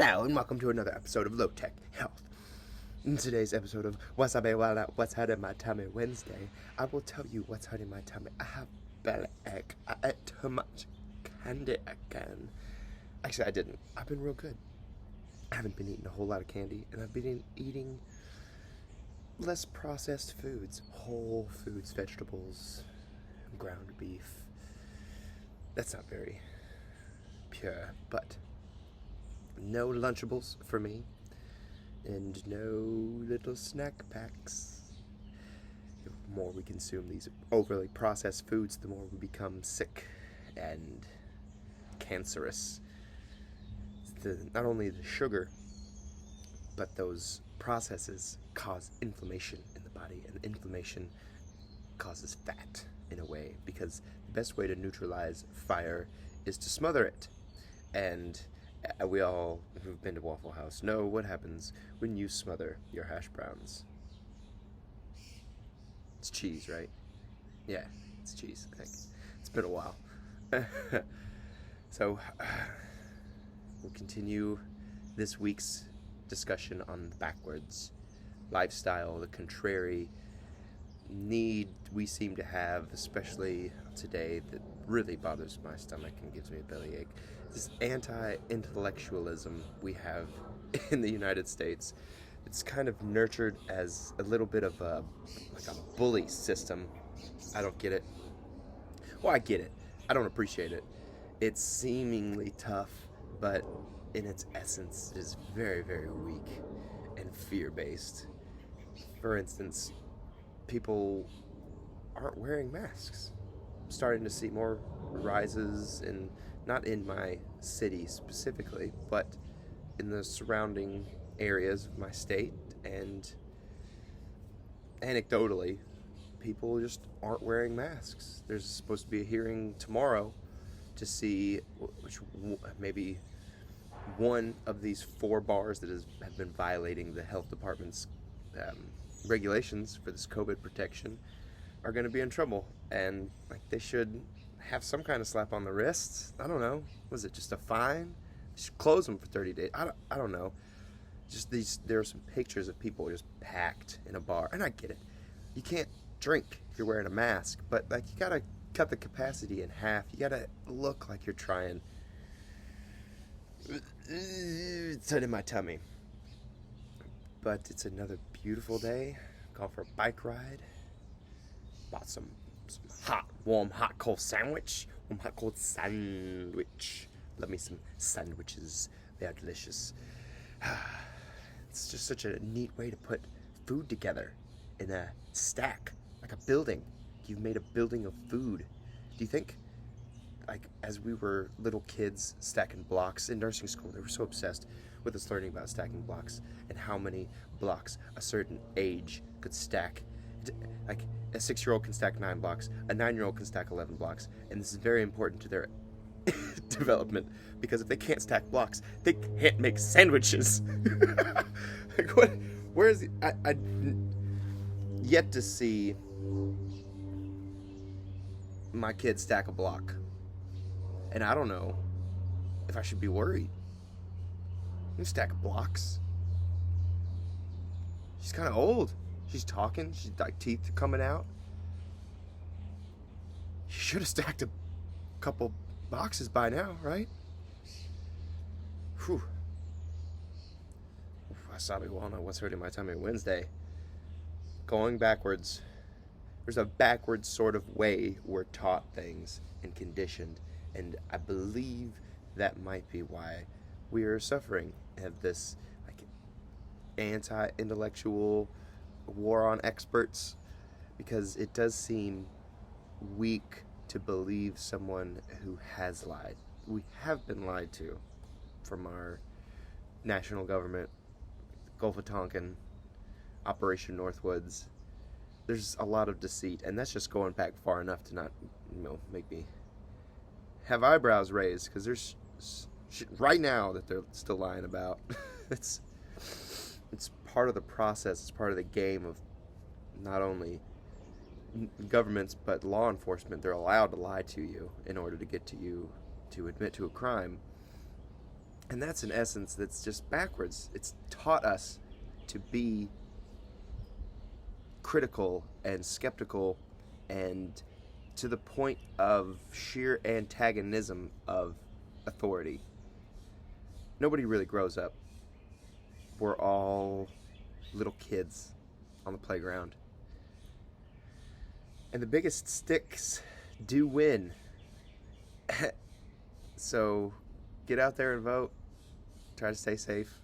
Hello, and welcome to another episode of Low Tech Health. In today's episode of Wasabi, Walnut, What's Hurting My Tummy Wednesday, I will tell you what's hurting my tummy. I have bellyache. I ate too much candy again. Actually, I didn't. I've been real good. I haven't been eating a whole lot of candy, and I've been eating less processed foods. Whole foods, vegetables, ground beef. That's not very pure, but no Lunchables for me, and no little snack packs. The more we consume these overly processed foods, the more we become sick and cancerous. Not only the sugar, but those processes cause inflammation in the body, and inflammation causes fat in a way, because the best way to neutralize fire is to smother it. And we all who've been to Waffle House know what happens when you smother your hash browns. It's cheese, right? Yeah, it's cheese, I think. It's been a while. So, we'll continue this week's discussion on the backwards lifestyle, the contrary need we seem to have, especially today, that really bothers my stomach and gives me a bellyache. This anti-intellectualism we have in the United States. It's kind of nurtured as a little bit of a bully system. I don't get it. Well, I get it. I don't appreciate it. It's seemingly tough, but in its essence, it is very, very weak and fear-based. For instance, people aren't wearing masks. I'm starting to see more rises in, not in my city specifically, but in the surrounding areas of my state, and anecdotally, people just aren't wearing masks. There's supposed to be a hearing tomorrow to see which maybe one of these 4 bars that have been violating the health department's regulations for this COVID protection are going to be in trouble, and they should have some kind of slap on the wrists. I don't know. Was it just a fine? They should close them for 30 days. I don't know. There are some pictures of people just packed in a bar, and I get it. You can't drink if you're wearing a mask, but you gotta cut the capacity in half. You gotta look like you're trying. It's hurting my tummy. But it's another beautiful day. Gone for a bike ride. Bought some warm, hot, cold sandwich. Warm, hot, cold sandwich. Love me some sandwiches. They are delicious. It's just such a neat way to put food together in a stack, like a building. You've made a building of food. Do you think, as we were little kids stacking blocks in nursing school, they were so obsessed with us learning about stacking blocks and how many blocks a certain age could stack. Like, a 6-year-old can stack 9 blocks, a 9-year-old can stack 11 blocks, and this is very important to their development, because if they can't stack blocks, they can't make sandwiches. Where is I yet to see my kid stack a block, and I don't know if I should be worried. You stack blocks. She's kind of old. She's talking. She's teeth coming out. She should have stacked a couple boxes by now, right? Whew. Wasabi, Walnut, What's Hurting My Tummy Wednesday. Going backwards. There's a backwards sort of way we're taught things and conditioned, and I believe that might be why we are suffering of this anti-intellectual war on experts, because it does seem weak to believe someone who has lied. We have been lied to from our national government, Gulf of Tonkin, Operation Northwoods. There's a lot of deceit, and that's just going back far enough to not, make me have eyebrows raised, because there's shit right now that they're still lying about. It's part of the process. It's part of the game of not only governments but law enforcement. They're allowed to lie to you in order to get to you to admit to a crime. And that's in essence, that's just backwards. It's taught us to be critical and skeptical and to the point of sheer antagonism of authority. Nobody really grows up. We're all little kids on the playground. And the biggest sticks do win. So get out there and vote. Try to stay safe.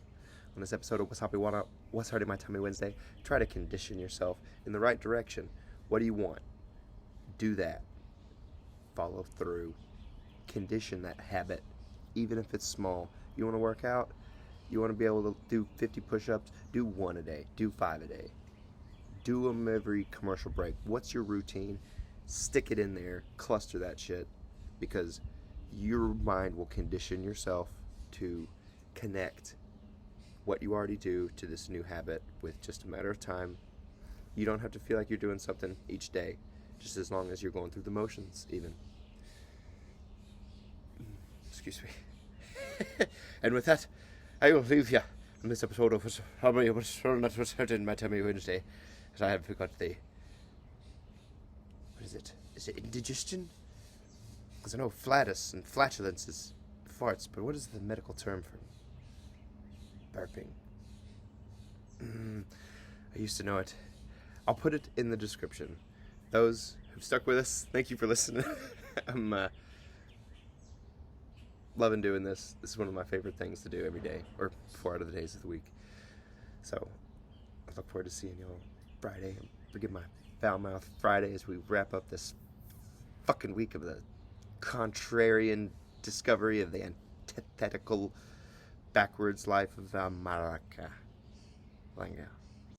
On this episode of Wasabi Walnut, What's Hurting My Tummy Wednesday, try to condition yourself in the right direction. What do you want? Do that. Follow through. Condition that habit, even if it's small. You want to work out? You want to be able to do 50 push-ups? Do 1 a day. Do 5 a day. Do them every commercial break. What's your routine? Stick it in there. Cluster that shit. Because your mind will condition yourself to connect what you already do to this new habit with just a matter of time. You don't have to feel like you're doing something each day, just as long as you're going through the motions, even. Excuse me. And with that, I will leave you on this episode of What's Hurting My Tummy Wednesday, as I have forgot the... What is it? Is it indigestion? Because I know flatus and flatulence is farts, but what is the medical term for burping? I used to know it. I'll put it in the description. Those who've stuck with us, thank you for listening. I'm loving doing this. This is one of my favorite things to do every day, or 4 out of the days of the week. So I look forward to seeing y'all Friday. Forgive my foul mouth Friday as we wrap up this fucking week of the contrarian discovery of the antithetical backwards life of America. Langa.